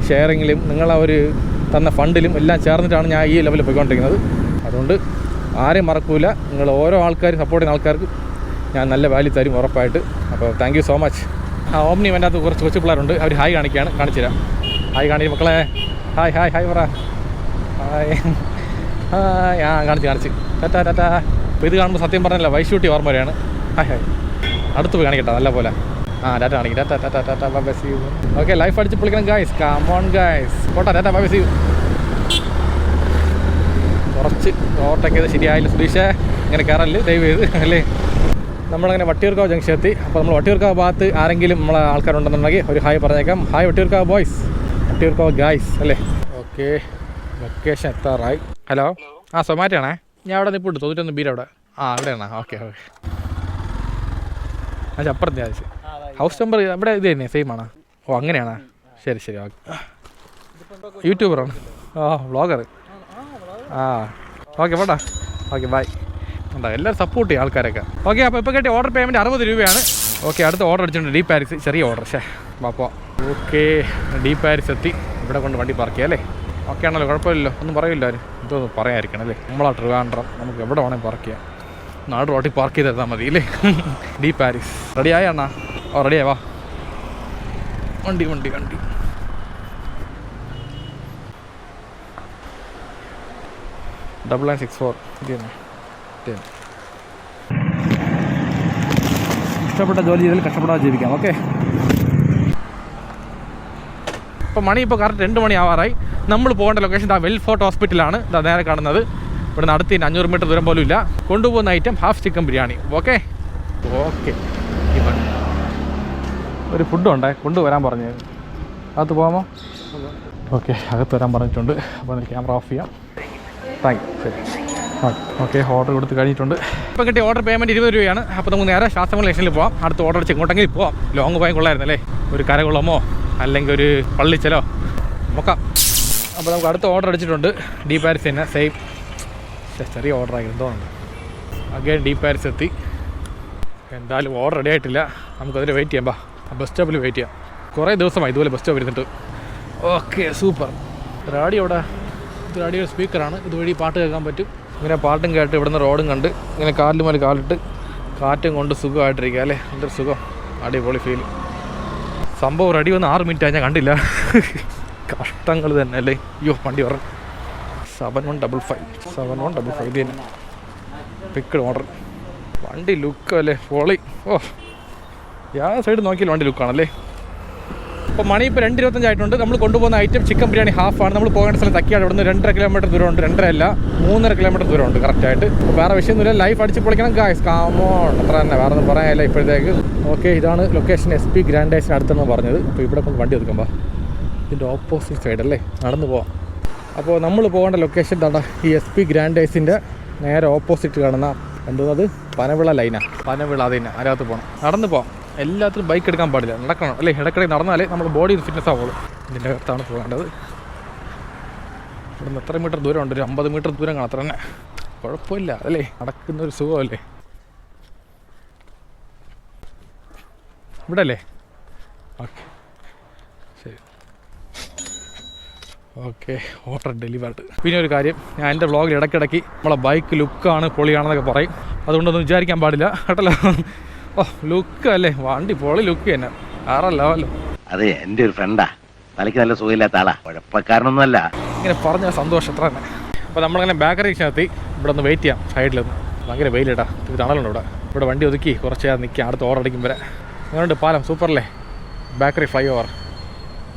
ഷെയറിങ്ങിലും നിങ്ങൾ ആ ഒരു തന്ന ഫണ്ടിലും എല്ലാം ചേർന്നിട്ടാണ് ഞാൻ ഈ ലെവലിൽ പോയിക്കൊണ്ടിരിക്കുന്നത്. അതുകൊണ്ട് ആരെയും മറക്കൂല. നിങ്ങൾ ഓരോ ആൾക്കാരും സപ്പോർട്ട് ചെയ്യുന്ന ആൾക്കാർക്ക് ഞാൻ നല്ല വാല്യൂ തരും ഉറപ്പായിട്ട്. അപ്പോൾ താങ്ക് യു സോ മച്ച്. ആ ഓംനി വേണ്ടാത്ത കുറച്ച് കൊച്ചു പിള്ളേരുണ്ട്, അവർ ഹായ് കാണിക്കുകയാണ്, കാണിച്ചു തരാം. ഹായ് കാണിക്കും മക്കളെ, ഹായ് പറ, ഹായ്. ആ കാണിച്ച് ടാറ്റാ. അപ്പോൾ ഇത് കാണുമ്പോൾ സത്യം പറഞ്ഞല്ല വൈശൂട്ടി ഓർമ്മ വരെയാണ്. ഹായ് അടുത്ത് പോയി കാണിക്കട്ടെ നല്ല പോലെ. ടാറ്റ കാണിക്കും, ടാറ്റാ bye bye see you. Okay, life അടിച്ച് പൊളിക്കണം ഗായ്സ്, കം ഓൺ ഗായ്സ്, പോട്ടെ, ടാറ്റാ ബൈ ബൈ സീ യു. കുറച്ച് ഓവർടേക്ക് ചെയ്ത് ശരിയായില്ല സുധീഷേ, ഇങ്ങനെ കയറല്ലേ ദയവ് ചെയ്ത് അല്ലേ. നമ്മളങ്ങനെ വട്ടിയൂർക്കാവ് ജംഗ്ഷൻ എത്തി. അപ്പോൾ നമ്മൾ വട്ടിയൂർക്കാവ് ഭാഗത്ത് ആരെങ്കിലും നമ്മളെ ആൾക്കാരുണ്ടെന്നുണ്ടെങ്കിൽ ഒരു ഹായ് പറഞ്ഞേക്കാം. Hi Vattiyoorkavu boys, Vattiyoorkavu guys അല്ലേ. ഓക്കെ, ലൊക്കേഷൻ എത്താറായി. ഹലോ, ആ സൊമാറ്റോ ആണേ. ഞാൻ അവിടെ നിൽപ്പുണ്ട്, 91 ബീർ അവിടെ. അവിടെയാണോ? ഓക്കെ. അപ്പുറത്ത് ഞാൻ ഹൗസ് നമ്പർ ഇവിടെ ഇത് തന്നെ സെയിം ആണോ? ഓ അങ്ങനെയാണോ? ശരി ഓക്കെ. യൂട്യൂബറാണ്, വ്ളോഗർ. ഓക്കെ പോട്ടാ, ഓക്കെ ബൈ. ഉണ്ടാകും എല്ലാവരും സപ്പോർട്ട് ചെയ്യും ആൾക്കാരൊക്കെ. ഓക്കെ, അപ്പോൾ ഇപ്പോൾ കിട്ടിയ ഓർഡർ പേയ്മെൻറ്റ് 60 രൂപയാണ്. ഓക്കെ, അടുത്ത ഓർഡർ അടിച്ചിട്ടുണ്ട്, ഡീ പാരിസ്, ചെറിയ ഓർഡർ. അപ്പോൾ ഓക്കെ, ഡീ പാരിസ് എത്തി. ഇവിടെ കൊണ്ട് വണ്ടി പാർക്ക് ചെയ്യാം അല്ലേ. ഓക്കെ ആണല്ലോ, കുഴപ്പമില്ലല്ലോ, ഒന്നും പറയില്ല അവർ. എന്തോന്ന് പറയാതിരിക്കണം അല്ലേ. നമ്മളാ ട്രിവാൻഡ്രം, നമുക്ക് എവിടെ വേണമെങ്കിൽ പാർക്ക് ചെയ്യാം. നാട് റോട്ടിൽ പാർക്ക് ചെയ്ത് തന്നാൽ മതി അല്ലേ. ഡീ പാരിസ് റെഡി ആയ അണ്ണാ? റെഡിയാ, വാ. വണ്ടി 9964 ഇത് തന്നെ. ഇഷ്ടപ്പെട്ട ജോലി ചെയ്താൽ കഷ്ടപ്പെടാതെ ജീവിക്കാം. ഓക്കെ, ഇപ്പോൾ മണി ഇപ്പോൾ കറക്റ്റ് 2 മണി ആവാറായി. നമ്മൾ പോകേണ്ട ലൊക്കേഷൻ വെൽഫോർട്ട് ഹോസ്പിറ്റലാണ്. നേരെ കാണുന്നത്. ഇവിടെ നിന്ന് അടുത്ത് 500 മീറ്റർ ദൂരം പോലും ഇല്ല. കൊണ്ടുപോകുന്ന item half chicken biryani. Okay, ഒരു ഫുഡ് ഉണ്ടേ, കൊണ്ടുവരാൻ പറഞ്ഞു. അകത്ത് പോകാമോ? ഓക്കെ, അകത്ത് വരാൻ പറഞ്ഞിട്ടുണ്ട്. അപ്പോൾ ക്യാമറ ഓഫ് ചെയ്യാം. Thank you. ശരി, ഓക്കെ. ഓർഡർ കൊടുത്ത് കഴിഞ്ഞിട്ടുണ്ട്. ഇപ്പോൾ കിട്ടിയ ഓർഡർ പേയ്മെൻറ്റ് 20 രൂപയാണ്. അപ്പോൾ നമുക്ക് നേരെ ശാസ്ത്രമംഗലം സ്റ്റേഷനിൽ പോകാം. അടുത്ത ഓർഡർ അടിച്ച് ഇങ്ങോട്ടെങ്കിൽ പോവാം. ലോങ് പോയാൽ കൊള്ളായിരുന്നല്ലേ, ഒരു കരകുളമോ അല്ലെങ്കിൽ ഒരു പള്ളിച്ചലോ നോക്കാം. അപ്പോൾ നമുക്ക് അടുത്ത ഓർഡർ അടിച്ചിട്ടുണ്ട്. ഡീ പാരിസ് തന്നെ, സെയിം ചെറിയ ഓർഡർ ആയി എന്തോന്നുണ്ട്. അഗൈൻ ഡീ പാരിസ് എത്തി. എന്തായാലും ഓർഡർ റെഡി ആയിട്ടില്ല, നമുക്കതിൽ വെയിറ്റ് ചെയ്യാം. ബസ് സ്റ്റോപ്പിൽ വെയിറ്റ് ചെയ്യാം. കുറേ ദിവസമായി ഇതുപോലെ ബസ് സ്റ്റോപ്പ് ഇരുന്നിട്ട്. Okay, super. റേഡിയോ ഇവിടെ, ഇത് റേഡിയോ സ്പീക്കറാണ്, ഇതുവഴി പാട്ട് കേൾക്കാൻ പറ്റും. ഇങ്ങനെ പാട്ടും കേട്ട് ഇവിടുന്ന് റോഡും കണ്ട് ഇങ്ങനെ കാലിൽ കാലിട്ട് കാറ്റും കൊണ്ട് സുഖമായിട്ടിരിക്കുക അല്ലേ. എന്തൊരു സുഖം, അടിപൊളി ഫീൽ. സംഭവം റെഡി വന്ന് 6 മിനിറ്റായി, ഞാൻ കണ്ടില്ല. കഷ്ടങ്ങൾ തന്നെ അല്ലേ. അയ്യോ, വണ്ടി പറഞ്ഞു 7155 ഇത് തന്നെ പിക്കഡ് ഓർഡർ. വണ്ടി ലുക്ക് അല്ലേ, പൊളി. ഓ, യാ സൈഡ് നോക്കിയാൽ വണ്ടി ലുക്കാണല്ലേ. അപ്പോൾ മണി ഇപ്പോൾ 2:25 ആയിട്ടുണ്ട്. നമ്മൾ കൊണ്ടുപോകുന്ന ഐറ്റം ചിക്കൻ ബിരിയാണി ഹാഫാണ്. നമ്മൾ പോകേണ്ട സ്ഥലം തക്കിയാണ്. ഇവിടുന്ന് 2.5 കിലോമീറ്റർ ദൂരമുണ്ട്. 2.5 അല്ല 3.5 കിലോമീറ്റർ ദൂരമുണ്ട് കറക്റ്റായിട്ട്. അപ്പോൾ വേറെ വിഷയമൊന്നുമില്ല, ലൈഫ് അടിച്ച് പൊളിക്കണം ഗായ്സ്, കാമോൺ. അത്ര തന്നെ, വേറെ ഒന്നും പറയാനില്ല ഇപ്പോഴത്തേക്ക്. ഓക്കെ, ഇതാണ് ലൊക്കേഷൻ, SP ഗ്രാൻഡൈസിന് അടുത്തെന്ന് പറഞ്ഞത്. അപ്പോൾ ഇവിടെ കൊണ്ട് വണ്ടി എടുക്കുമ്പോൾ ഇതിൻ്റെ ഓപ്പോസിറ്റ് സൈഡ് അല്ലേ, നടന്നു പോവാം. അപ്പോൾ നമ്മൾ പോകേണ്ട ലൊക്കേഷൻ എന്താണ്, ഈ SP ഗ്രാൻഡൈസിൻ്റെ നേരെ ഓപ്പോസിറ്റ് കാണുന്ന എന്തോന്നത് പനവിള ലൈനാണ്. പനവിള അതിന് അതിനകത്ത് പോകണം, നടന്നു പോകാം. എല്ലാത്തിനും ബൈക്ക് എടുക്കാൻ പാടില്ല, നടക്കണം അല്ലേ. ഇടയ്ക്കിടയ്ക്ക് നടന്നാലേ നമ്മുടെ ബോഡി ഫിറ്റ്നസ് ആവുള്ളൂ. ഇതിൻ്റെ അകത്താണ് പോകേണ്ടത്. ഇവിടുന്ന് എത്ര മീറ്റർ ദൂരമുണ്ട്? ഒരു 50 മീറ്റർ ദൂരം കാണാം. അത്ര തന്നെ, കുഴപ്പമില്ല അതല്ലേ, നടക്കുന്നൊരു സുഖമല്ലേ. ഇവിടെ അല്ലേ? ഓക്കെ ശരി, ഓക്കെ. Order delivered. പിന്നെ ഒരു കാര്യം, ഞാൻ എൻ്റെ വ്ളോഗിൽ ഇടയ്ക്കിടയ്ക്ക് നമ്മളെ ബൈക്ക് ലുക്കാണ് പൊളിയാണെന്നൊക്കെ പറയും. അതുകൊണ്ടൊന്നും വിചാരിക്കാൻ പാടില്ല കേട്ടല്ലോ. ഓ ലുക്ക് അല്ലേ, വണ്ടി പൊളി ലുക്ക് തന്നെ, ആറല്ലോ. അതെ, എൻ്റെ ഒരു ഫ്രണ്ടാ, തലയ്ക്ക് നല്ല സുഖമില്ലാത്ത ആളാ, കുഴപ്പക്കാരനൊന്നുമല്ല. ഇങ്ങനെ പറഞ്ഞ സന്തോഷം എത്ര തന്നെ. അപ്പോൾ നമ്മളിങ്ങനെ ബേക്കറി എത്തി ഇവിടെ ഒന്ന് വെയിറ്റ് ചെയ്യാം സൈഡിലൊന്ന്. ഭയങ്കര വെയിലിട്ടാ, ഇത് തണലുണ്ട് ഇവിടെ വണ്ടി ഒതുക്കി കുറച്ച് നേരം നിൽക്കാം, അടുത്ത് ഓർഡർ അടിക്കും വരെ. അങ്ങനെയുണ്ട് പാലം, സൂപ്പറല്ലേ, ബേക്കറി ഫ്ലൈ ഓവർ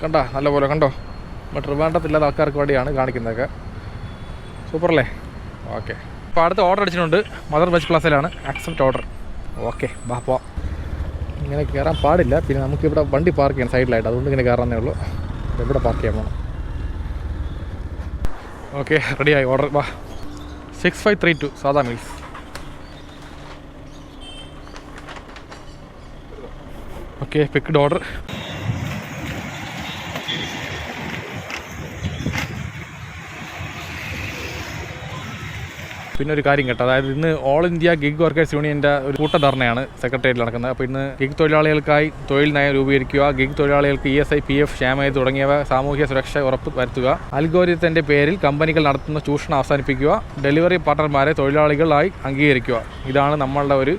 കണ്ടോ, നല്ലപോലെ കണ്ടോ. ട്രിവാൻഡ്രത്തില്ലാത്ത ആൾക്കാർക്ക് വേണ്ടിയാണ് കാണിക്കുന്നതൊക്കെ, സൂപ്പറല്ലേ. ഓക്കെ, അപ്പോൾ അടുത്ത് ഓർഡർ അടിച്ചിട്ടുണ്ട്. മദർ വെജ് പ്ലാസയിലാണ്, ആക്സെപ്റ്റ് ഓർഡർ. ഓക്കെ ബാ പോ. ഇങ്ങനെ കയറാൻ പാടില്ല, പിന്നെ നമുക്കിവിടെ വണ്ടി പാർക്ക് ചെയ്യാൻ സൈഡിലായിട്ട്, അതുകൊണ്ട് ഇങ്ങനെ കയറാന്നേ ഉള്ളൂ. ഇവിടെ പാർക്ക് ചെയ്യാൻ പോകണം. ഓക്കെ റെഡിയായി ഓർഡർ. വാ 6532 സാദാ മീൽസ്. Okay picked order. പിന്നെ ഒരു കാര്യം കേട്ടോ, അതായത് ഇന്ന് ഓൾ ഇന്ത്യ ഗിഗ് വർക്കേഴ്സ് യൂണിയൻ്റെ ഒരു കൂട്ടധർണയാണ് സെക്രട്ടേറിയറ്റിൽ നടക്കുന്നത്. അപ്പോൾ ഇന്ന് ഗിഗ് തൊഴിലാളികൾക്കായി തൊഴിൽ നയം രൂപീകരിക്കുക, ഗിഗ് തൊഴിലാളികൾക്ക് ESI, PF, ക്ഷേമനിധി തുടങ്ങിയവ സാമൂഹ്യ സുരക്ഷ ഉറപ്പ് വരുത്തുക, അൽഗോരിതത്തിൻ്റെ പേരിൽ കമ്പനികൾ നടത്തുന്ന ചൂഷണം അവസാനിപ്പിക്കുക, ഡെലിവറി പാർട്ണർമാരെ തൊഴിലാളികളായി അംഗീകരിക്കുക. ഇതാണ് നമ്മളുടെ ഒരു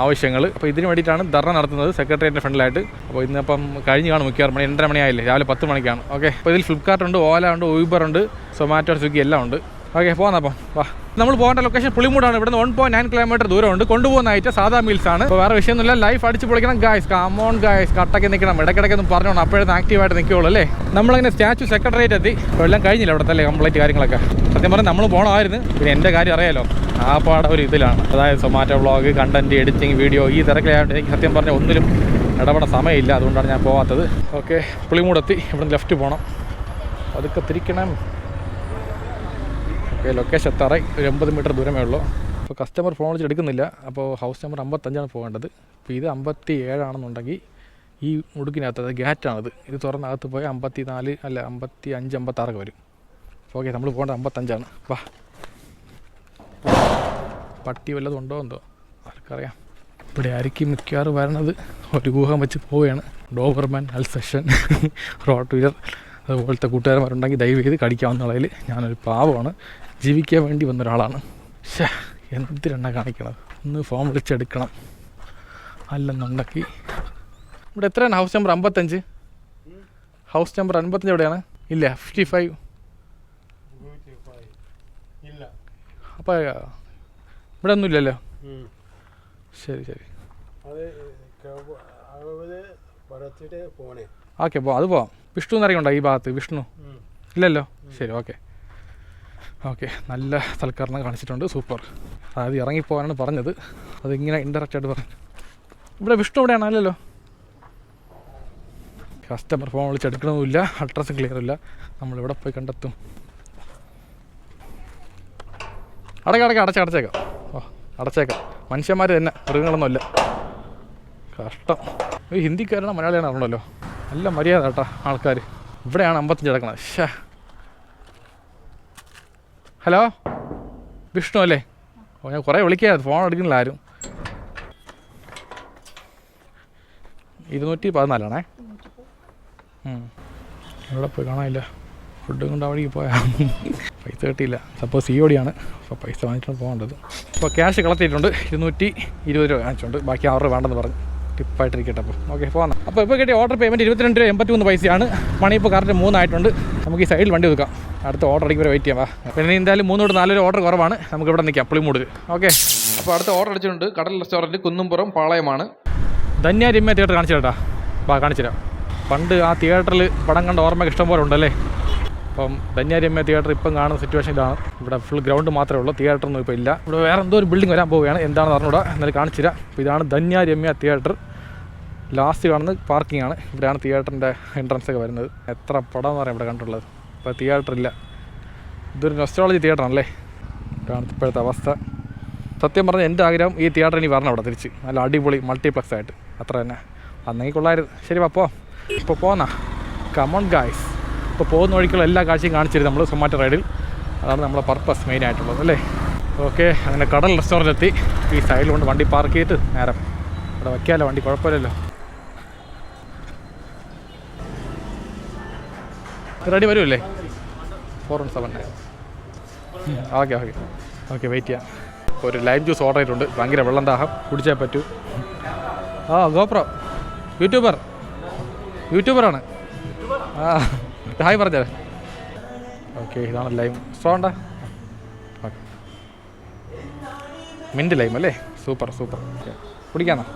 ആവശ്യങ്ങൾ. അപ്പോൾ ഇതിന് വേണ്ടിയിട്ടാണ് ധർണ നടത്തുന്നത് സെക്രട്ടേറിയറ്റിൻ്റെ ഫ്രണ്ടിലായിട്ട്. അപ്പോൾ ഇന്നിപ്പം കഴിഞ്ഞ് കാണും, മിക്കവാറും മണി 8:30 മണിയായില്ലേ, രാവിലെ 10 മണിക്കാണ്. ഓക്കെ, അപ്പോൾ ഇതിൽ ഫ്ലിപ്കാർട്ട് ഉണ്ട്, ഓല ഉണ്ട്, ഊബർ ഉണ്ട്, സൊമാറ്റോ, സ്വിഗ്ഗി എല്ലാം ഉണ്ട്. ഓക്കെ പോകുന്നപ്പം വാ. നമ്മൾ പോകേണ്ട ലൊക്കേഷൻ പുളിമൂടാണ്. ഇവിടുന്ന് 1.9 കിലോമീറ്റർ ദൂരമുണ്ട്. കൊണ്ടുപോകുന്ന ഐറ്റം സാധാ മീൽസ് ആണ്. അപ്പോൾ വേറെ വിഷയമൊന്നുമില്ല, ലൈഫ് അടിച്ച് പൊളിക്കണം ഗായ്സ്. കമോൺ ഗായ്സ്, കട്ടൊക്കെ നിൽക്കണം, ഇടയ്ക്കിടയ്ക്കൊന്നും പറഞ്ഞോണം, അപ്പോഴൊന്നും ആക്റ്റീവായിട്ട് നിൽക്കുകയുള്ളൂ അല്ലേ. നമ്മളിങ്ങനെ സ്റ്റാച്യു സെക്രട്ടേറിയറ്റ് എത്തി. അപ്പോൾ എല്ലാം കഴിഞ്ഞില്ല ഇവിടുത്തെ അല്ലേ കംപ്ലീറ്റ് കാര്യങ്ങളൊക്കെ. സത്യം പറഞ്ഞാൽ നമ്മൾ പോകണമായിരുന്നു, പിന്നെ എൻ്റെ കാര്യം അറിയാലോ, ആ പാടെ ഒരു ഇതിലാണ്. അതായത് Zomato vlog, content, editing, video, ഈ തിരക്കിലായതുകൊണ്ട് എനിക്ക് സത്യം പറഞ്ഞാൽ ഒന്നിലും ഇടപെടാൻ സമയമില്ല. അതുകൊണ്ടാണ് ഞാൻ പോകാത്തത്. ഓക്കെ പുളിമൂടെത്തി, ഇവിടുന്ന് ലെഫ്റ്റ് പോകണം, അതൊക്കെ തിരിക്കണം. ഓക്കെ ലൊക്കേഷൻ എത്താറായി, ഒരു 80 മീറ്റർ ദൂരമേ ഉള്ളൂ. അപ്പോൾ കസ്റ്റമർ ഫോൺ വിളിച്ച് എടുക്കുന്നില്ല. അപ്പോൾ ഹൗസ് നമ്പർ 55 പോകേണ്ടത്. അപ്പോൾ ഇത് 57 ആണെന്നുണ്ടെങ്കിൽ ഈ മുടുക്കിനകത്ത്, അത് ഗാറ്റാണിത്, ഇത് തുറന്നകത്ത് പോയി 54 അല്ല 55, 56 വരും. ഓക്കെ നമ്മൾ പോകേണ്ടത് 55. വാ, പട്ടി വല്ലതും ഉണ്ടോ എന്തോ ആർക്കറിയാം. ഇവിടെ ആയിരിക്കും മിക്കവാറും വരണത്. ഒരു ഊഹം വെച്ച് പോവുകയാണ്. ഡോബർമാൻ, അൽസെഷൻ, റോട്ട്വീലർ അതുപോലത്തെ കൂട്ടുകാരന്മാരുണ്ടെങ്കിൽ ദയവ് ചെയ്ത് കടിക്കാവുന്ന നിലയിൽ. ഞാനൊരു പാവമാണ്, ജീവിക്കാൻ വേണ്ടി വന്നൊരാളാണ്. പക്ഷേ എന്തിനെണ്ണ കാണിക്കണത്, ഒന്ന് ഫോൺ വിളിച്ചെടുക്കണം. അല്ലെന്നുണ്ടെങ്കിൽ ഇവിടെ എത്രയാണ് ഹൗസ് നമ്പർ 55? ഹൗസ് നമ്പർ 55 എവിടെയാണ്? ഇല്ല 55 ഇല്ല. അപ്പോൾ ഇവിടെ ഒന്നും ഇല്ലല്ലോ. ശരി ശരി ഓക്കെ അത് പോവാം. വിഷ്ണു എന്നറിയണ്ടോ ഈ ഭാഗത്ത്? വിഷ്ണു ഇല്ലല്ലോ. ശരി ഓക്കെ ഓക്കെ. നല്ല സൽക്കരണം കാണിച്ചിട്ടുണ്ട്, സൂപ്പർ. അതായത് ഇറങ്ങിപ്പോകാനാണ് പറഞ്ഞത്, അതിങ്ങനെ ഇൻഡയറക്റ്റായിട്ട് പറഞ്ഞു. ഇവിടെ വിഷ്ണു ഇവിടെയാണ് അല്ലല്ലോ. കസ്റ്റമർ ഫോൺ വിളിച്ചെടുക്കണമില്ല, അഡ്രസ്സ് ക്ലിയർ ഇല്ല, നമ്മളിവിടെ പോയി കണ്ടെത്തും. അടച്ചേക്കാം. ഓ അടച്ചേക്കാം. മനുഷ്യന്മാർ തന്നെ, മൃഗങ്ങളൊന്നുമില്ല. കഷ്ടം. ഈ ഹിന്ദിക്കാരാണ് മലയാളിയാണ് അറിയണമല്ലോ. നല്ല മര്യാദ കേട്ടോ ആൾക്കാർ. ഇവിടെയാണ് 55 കിടക്കണത്. ഷാ ഹലോ വിഷ്ണു അല്ലേ? ഓ ഞാൻ കുറേ വിളിക്കാതെ ഫോൺ എടുക്കുന്നില്ല ആരും. 214 ഇവിടെ പോയി കാണാനില്ല. ഫുഡും കൊണ്ട് വഴിക്ക് പോയാൽ പൈസ കിട്ടിയില്ല. സപ്പോസ് COD ആണ്, അപ്പോൾ പൈസ വാങ്ങിച്ചിട്ട് പോകേണ്ടത്. അപ്പോൾ ക്യാഷ് കളത്തിയിട്ടുണ്ട്, 220 രൂപ വാങ്ങിച്ചിട്ടുണ്ട്. ബാക്കി 6 രൂപ വേണ്ടെന്ന് പറഞ്ഞു. ടിപ്പായിട്ടിരിക്കട്ടെ. അപ്പോൾ ഓക്കെ പോകാം. അപ്പോൾ ഇപ്പോൾ കിട്ടിയ ഓർഡർ പേയ്മെൻറ്റ് 22.83 പണി ഇപ്പോൾ കറക്റ്റ് 3 ആയിട്ടുണ്ട്. നമുക്ക് ഈ സൈഡിൽ വണ്ടി ഒതുക്കാം, അടുത്ത ഓർഡർ അടിക്കുമ്പോൾ വെയിറ്റ് ചെയ്യാം. പിന്നെ എന്തായാലും 3 തൊട്ട് 4 ഓർഡർ കുറവാണ്, നമുക്ക് ഇവിടെ നിൽക്കാം പുളിമൂടിൽ. ഓക്കെ അപ്പോൾ അടുത്ത ഓർഡർ അടിച്ചിട്ടുണ്ട്. കടൽ റെസ്റ്റോറൻറ്റ്, കുന്നുംപുറം, പാളയമാണ്. ധന്യ രമ്യ തിയേറ്റർ കാണിച്ചു തരാം. കാണിച്ചുതരാം. പണ്ട് ആ തിയേറ്ററിൽ പടം കണ്ട ഓർമ്മയ്ക്ക് ഇഷ്ടം പോലെ ഉണ്ടല്ലേ. അപ്പം ധന്യ രമ്യ തിയേറ്റർ ഇപ്പം കാണുന്ന സിറ്റുവേഷൻ ഇതാണ്. ഇവിടെ ഫുൾ ഗ്രൗണ്ട് മാത്രമേ ഉള്ളൂ, തിയേറ്ററൊന്നും ഇപ്പോൾ ഇല്ല. ഇവിടെ വേറെ എന്തോ ഒരു ബിൽഡിംഗ് വരാൻ പോവുകയാണ്, എന്താണെന്ന് പറഞ്ഞുകൂടാ, എന്നാലും കാണിച്ചു തരാം. അപ്പോൾ ഇതാണ് ധന്യ രമ്യ തിയേറ്റർ. ലാസ്റ്റ് കാണുന്നത് പാർക്കിംഗ് ആണ്. ഇവിടെയാണ് തിയേറ്ററിൻ്റെ എൻട്രൻസ് ഒക്കെ വരുന്നത്. എത്ര പടം എന്ന് പറയാം ഇവിടെ കണ്ടുള്ളത്. ഇപ്പോൾ തിയേറ്റർ ഇല്ല. ഇതൊരു നൊസ്റ്റോളജി തിയേറ്റർ ആണല്ലേ. ഇതാണ് ഇപ്പോഴത്തെ അവസ്ഥ. സത്യം പറഞ്ഞാൽ എൻ്റെ ആഗ്രഹം ഈ തിയേറ്റർ ഇനി വരണം ഇവിടെ തിരിച്ച്, നല്ല അടിപൊളി മൾട്ടിപ്ലക്സ് ആയിട്ട്. അത്ര തന്നെ അന്നെങ്കിൽ കൊള്ളായിരുന്നു. ശരി പോ. ഇപ്പോൾ പോന്നാ. Come on guys. ഇപ്പോൾ പോകുന്ന വഴിക്കുള്ള എല്ലാ കാഴ്ചയും കാണിച്ചിരുന്നു നമ്മൾ സൊമാറ്റോ റൈഡിൽ. അതാണ് നമ്മളെ പർപ്പസ് മെയിനായിട്ടുള്ളത് അല്ലേ. ഓക്കെ, അങ്ങനെ കടൽ റെസ്റ്റോറൻറ്റ് എത്തി. ഈ സൈഡിൽ കൊണ്ട് വണ്ടി പാർക്ക് ചെയ്തിട്ട് നേരെ ഇവിടെ വയ്ക്കാമല്ലോ, വണ്ടി കുഴപ്പമില്ലല്ലോ. റെഡി വരുമല്ലേ? 417. ഓക്കെ ഓക്കെ ഓക്കെ, വെയിറ്റ് ചെയ്യാം. ഒരു ലൈം ജ്യൂസ് ഓർഡർ ചെയ്തിട്ടുണ്ട്. ഭയങ്കര വെള്ളം ദാഹം, കുടിച്ചേ പറ്റൂ. ഗോപ്രോ യൂട്യൂബറാണ്. ഹായ് പറഞ്ഞേ. ഓക്കെ, ഇതാണ് ലൈം സ്ട്രോണ്ടാ. ഓക്കെ, മിൻറ്റ് ലൈം അല്ലേ? സൂപ്പർ കുടിക്കാന്നോ?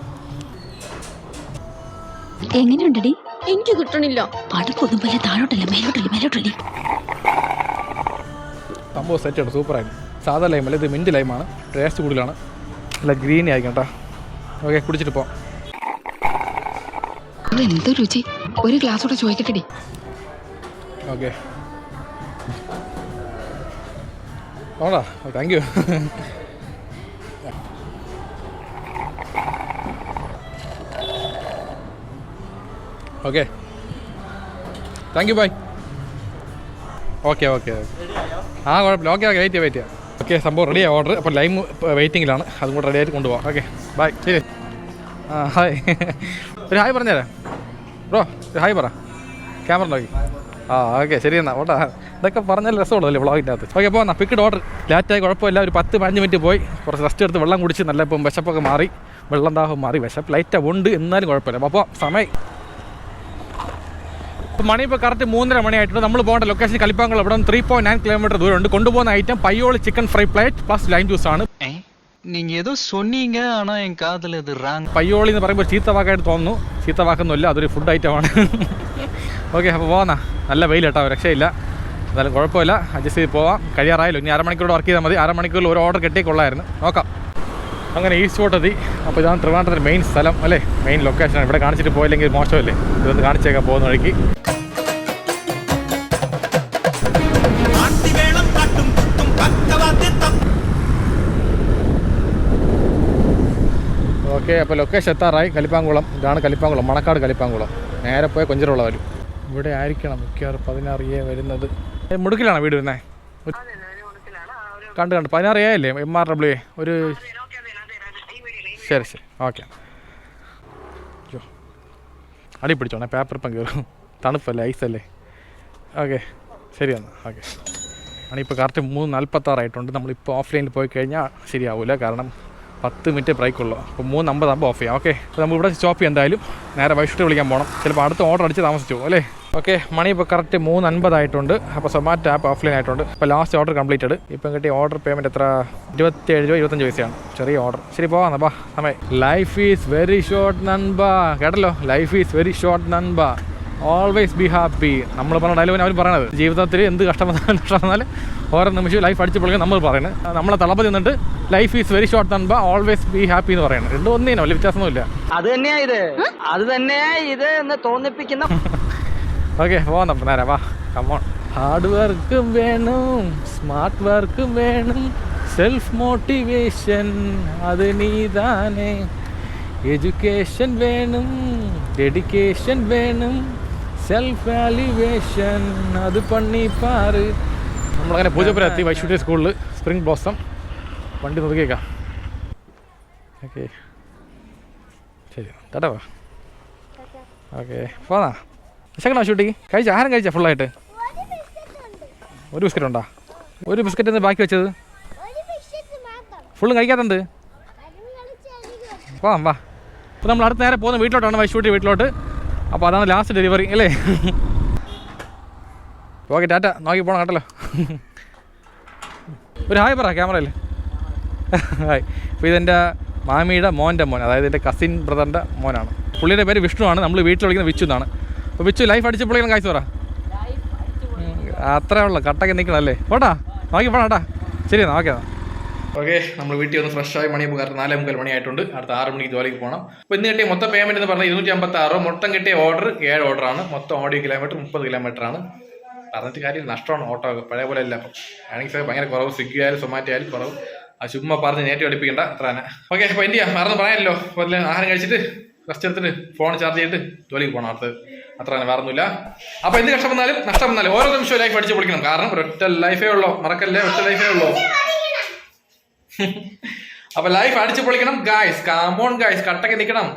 എങ്ങനെയുണ്ടടി? എനിക്ക് കിട്ടണില്ല. പടക്കൊന്നും പോലെ താഴോട്ടല്ല മേലോട്ടല്ലേ. സംഭവം സെറ്റാണ്, സൂപ്പറായിരുന്നു. സാധാ ലൈമല്ല, ഇത് മിൻറ്റ് ലൈമാണ്. ടേസ്റ്റ് കൂടുതലാണ്, നല്ല ഗ്രീനി ആയിരിക്കും കേട്ടോ. ഓക്കെ, കുടിച്ചിട്ട് പോവാം. എന്തോ രുചി, ഒരു ഗ്ലാസ് കൂടെ ചോദിക്കട്ടെടി. ഓക്കെ, ഓടാ, thank you. Okay, thank you, bye. Okay കുഴപ്പമില്ല. ഓക്കെ വെയിറ്റ് ചെയ്യാം. ഓക്കെ, സംഭവം റെഡിയാണ് ഓർഡർ. അപ്പോൾ ലൈം വെയിറ്റിങ്ങിലാണ്, അതും കൂടെ റെഡി ആയിട്ട് കൊണ്ടുപോകാം. ഓക്കെ, ബൈ, ശരി. ഹായ്. ഒരു ഹായ് പറഞ്ഞുതരാം ബ്രോ, ഒരു ഹായ് പറ, ക്യാമറ നോക്കി. ഓക്കെ, ശരി എന്നാൽ ഓട്ടാ. ഇതൊക്കെ പറഞ്ഞാൽ രസമുള്ളതല്ലേ വ്ളോഗിൻ്റെ അകത്ത്. ഓക്കെ, അപ്പോൾ എന്നാൽ പിക്കഡ് ഓർഡർ. ലാറ്റായി കുഴപ്പമില്ല. ഒരു 10-15 മിനിറ്റ് പോയി കുറച്ച് റെസ്റ്റ് എടുത്ത് വെള്ളം കുടിച്ച് നല്ല ഇപ്പം വിശപ്പൊക്കെ മാറി, വെള്ളം ദാഹം മാറി, വിശപ്പ് ലൈറ്റാണ് ഉണ്ട്, എന്നാലും കുഴപ്പമില്ല. അപ്പോൾ സമയം ഇപ്പോൾ മണി ഇപ്പോൾ കറക്റ്റ് 3:30 മണിയായിട്ടുണ്ട്. നമ്മൾ പോകേണ്ട ലൊക്കേഷൻ കലിപ്പാങ്കുളം. ഇവിടെ 3.9 കിലോമീറ്റർ ദൂരമുണ്ട്. കൊണ്ടുപോകുന്ന item Payyoli chicken fry plate plus lime juice ആണ്. நீங்க ஏதோ சொன்னீங்க ஆனா என் காதுல இது ராங். പയ്യോളി എന്ന് പറയുമ്പോൾ ചീത്ത വാക്കായിട്ട് തോന്നുന്നു. ചീത്ത വാക്കൊന്നുമില്ല, അതൊരു ഫുഡ് ഐറ്റമാണ്. ഓക്കെ, അപ്പോൾ പോകാം. നല്ല വെയിൽ കേട്ടോ, രക്ഷയില്ല. എന്നാലും കുഴപ്പമില്ല, അഡ്ജസ്റ്റ് ചെയ്ത് പോവാം. കഴിയാറായല്ലോ, ഇനി അരമണിക്കൂർ വർക്ക് ചെയ്താൽ മതി. അരമണിക്കൂറിൽ ഒരു ഓർഡർ കിട്ടിക്കൊള്ളായിരുന്നു. നോക്കാം. അങ്ങനെ ഈസ്റ്റ് ഫോർട്ട് എത്തി. അപ്പോൾ ഇതാണ് ട്രിവാൻഡ്രത്തിൻ്റെ മെയിൻ സ്ഥലം അല്ലേ, മെയിൻ ലൊക്കേഷനാണ്. ഇവിടെ കാണിച്ചിട്ട് പോയില്ലെങ്കിൽ മോശമല്ലേ, ഇതൊന്ന് കാണിച്ചേക്കാം പോകുന്ന വഴിക്ക്. ഓക്കെ, അപ്പോൾ ലൊക്കേഷൻ എത്താറായി. കലിപ്പാങ്കുളം, ഇതാണ് കലിപ്പാങ്കുളം, മണക്കാട് കലിപ്പാങ്കുളം. നേരെ പോയ കൊഞ്ചറുള്ള വരും. ഇവിടെ ആയിരിക്കണം മിക്കവാറും 16A വരുന്നത്. മുടുക്കിലാണോ വീട് വരുന്നത്? കണ്ട് 16A അല്ലേ? MRW ഒരു. ശരി ഓക്കെ. അയ്യോ, അടി പിടിച്ചോണേ, പേപ്പർ ഇപ്പം കയറും. തണുപ്പല്ലേ, ഐസല്ലേ. ഓക്കെ, ശരി എന്നാൽ. ഓക്കെ, ആണിപ്പോൾ കറക്റ്റ് 3:46 നമ്മളിപ്പോൾ ഓഫ്ലൈനിൽ പോയി കഴിഞ്ഞാൽ ശരിയാവില്ല, കാരണം 10 മിനിറ്റ് ബ്രേക്കുള്ളൂ. അപ്പോൾ 3:50 ഓഫ് ചെയ്യാം. ഓക്കെ, അപ്പോൾ നമ്മൾ ഇവിടെ സ്റ്റോപ്പ് ചെയ്യാം. എന്തായാലും നേരെ വൈകിട്ട് വിളിക്കാൻ പോകണം. ചിലപ്പോൾ അടുത്ത ഓർഡർ അടിച്ച് താമസിച്ചു പോകും അല്ലേ. ഓക്കെ, മണി ഇപ്പോൾ കറക്റ്റ് 3:50 അപ്പോൾ സൊമാറ്റോ ആപ്പ് ഓഫ്ലൈൻ ആയിട്ടുണ്ട്. അപ്പോൾ ലാസ്റ്റ് ഓർഡർ കംപ്ലീറ്റഡ്. ഇപ്പം കിട്ടിയ ഓർഡർ പേയ്മെൻറ്റ് എത്ര? 27 രൂപ 25 പൈസയാണ്. ചെറിയ ഓർഡർ. ശരി, പോകാം. ബാ, സമയം. ലൈഫ് ഈസ് വെരി ഷോർട്ട് നൻബ. കേട്ടല്ലോ, ലൈഫ് ഈസ് വെരി ഷോർട്ട് നൻബ, ഓൾവേസ് ബി ഹാപ്പി. നമ്മൾ പറഞ്ഞ ഡയലോഗിന് അവർ പറയണത്. ജീവിതത്തിൽ എന്ത് കഷ്ടം വന്നാലും ഓരോ നിമിഷം ലൈഫ് അടിച്ച് പൊളിക്കാൻ നമ്മൾ പറയുന്നത്. നമ്മളെ തളപ്പ് നിന്നിട്ട് ലൈഫ് ഈസ് വെരി ഷോർട്ട് നൻബ, ഓൾവേസ് ബി ഹാപ്പി എന്ന് പറയുന്നത്. രണ്ടും ഒന്നേനോ, വലിയ വ്യത്യാസമൊന്നുമില്ല. അത് തന്നെയാ ഇത് എന്ന് തോന്നിപ്പിക്കുന്ന. ഓക്കെ, പോകാം. നേരെ വാ, കമോൺ. ഹാർഡ് വർക്കും വേണം, സ്മാർട്ട് വർക്കും വേണം, സെൽഫ് മോട്ടിവേഷൻ അത് നീതാനേ, എഡ്യൂക്കേഷൻ വേണം, ഡെഡിക്കേഷൻ വേണം, സെൽഫ് വാല്യുവേഷൻ അത് പണിപ്പാറ്. നമ്മളങ്ങനെ പൂജപ്പുര എത്തി. വൈശുട്ടി സ്കൂളിൽ സ്പ്രിംഗ് ബ്ലോസം. വണ്ടി നോക്കിയേക്കാം. ഓക്കെ, ശരി കേട്ടോ. ഓക്കെ, പോന്നാ. വിശക്കണോ ഷൂട്ടിക്ക്? കഴിച്ച ആഹാരം കഴിച്ചാ ഫുള്ളായിട്ട്? ഒരു ബിസ്ക്കറ്റ് ഉണ്ടോ? ഒരു ബിസ്ക്കറ്റ് എന്ന് ബാക്കി വെച്ചത് ഫുള്ളും കഴിക്കാത്തത്? പോവാം, വാ. അപ്പോൾ നമ്മൾ അടുത്ത് നേരെ പോകുന്ന വീട്ടിലോട്ടാണ്, വൈശൂട്ടി വീട്ടിലോട്ട്. അപ്പോൾ അതാണ് ലാസ്റ്റ് ഡെലിവറി അല്ലേ. ഓക്കെ, ടാറ്റ. നോക്കി പോകണം കേട്ടല്ലോ. ഒരു ഹായ് പറ ക്യാമറയിൽ. ഹായ്. അപ്പോൾ ഇതെൻ്റെ മാമിയുടെ മോൻ്റെ മോൻ, അതായത് എൻ്റെ കസിൻ ബ്രദറിൻ്റെ മോനാണ്. പുള്ളിയുടെ പേര് വിഷ്ണുവാണ്. നമ്മൾ വീട്ടിൽ വിളിക്കുന്ന വിച്ചു എന്നാണ്. അപ്പോൾ വിച്ചു ലൈഫ് അടിച്ച് പൊളിക്കണം കാഴ്ച പറ. അത്രേ ഉള്ളൂ, കട്ടൊക്കെ നിൽക്കണമല്ലേ. പോട്ടാ, നോക്കി പോണം കേട്ടാ. ശരി എന്നാൽ. ഓക്കെ. ഓക്കെ, നമ്മൾ വീട്ടിൽ വന്ന് ഫ്രഷായി. മണി ഇപ്പോൾ കറക്റ്റ് 4:45 മണിയായിട്ടുണ്ട്. അടുത്ത 6 മണിക്ക് ജോലിക്ക് പോകണം. അപ്പോൾ ഇന്ന് കിട്ടിയ മൊത്തം പേയ്മെൻറ്റ് എന്ന് പറഞ്ഞാൽ 256. മൊത്തം കിട്ടിയ ഓർഡർ 7 ഓർഡറാണ്. മൊത്തം ഓഡിയോ കിലോമീറ്റർ 30 കിലോമീറ്ററാണ്. പറഞ്ഞിട്ട് കാര്യം, നഷ്ടമാണ് ഓട്ടോ. പഴയ പോലെ അല്ല. അപ്പം ഏണിങ്സ് ഭയങ്കര കുറവ്. സ്വിഗ്ഗി ആയാലും സൊമാറ്റോ ആയാലും കുറവ്. ആ ചുമ്മാ പറഞ്ഞ് നേരിട്ട് പഠിപ്പിക്കേണ്ട അത്ര തന്നെ. ഓക്കെ, അപ്പോൾ എന്ത് ചെയ്യാം, മറന്ന് പറയാമല്ലോ. അപ്പോൾ ആഹാരം കഴിച്ചിട്ട് റെസ്റ്റ് എടുത്തിട്ട് ഫോൺ ചാർജ് ചെയ്തിട്ട് ജോലിക്ക് പോകണം അടുത്ത്. അത്ര തന്നെ, വേറെ ഒന്നുമില്ല. അപ്പൊ എന്ത് കഷ്ടം വന്നാലും നഷ്ടം വന്നാലും ഓരോ നിമിഷവും ലൈഫ് അടിച്ച് പൊളിക്കണം. കാരണം ഒരൊറ്റ ലൈഫേ ഉള്ളൂ, മറക്കല്ലേ, ഒറ്റ ലൈഫേ ഉള്ളൂ. അപ്പൊ ലൈഫ് അടിച്ച് പൊളിക്കണം ഗായ്സ്. കാമോൺ ഗായ്സ്, കട്ടൊക്കെ നിൽക്കണം.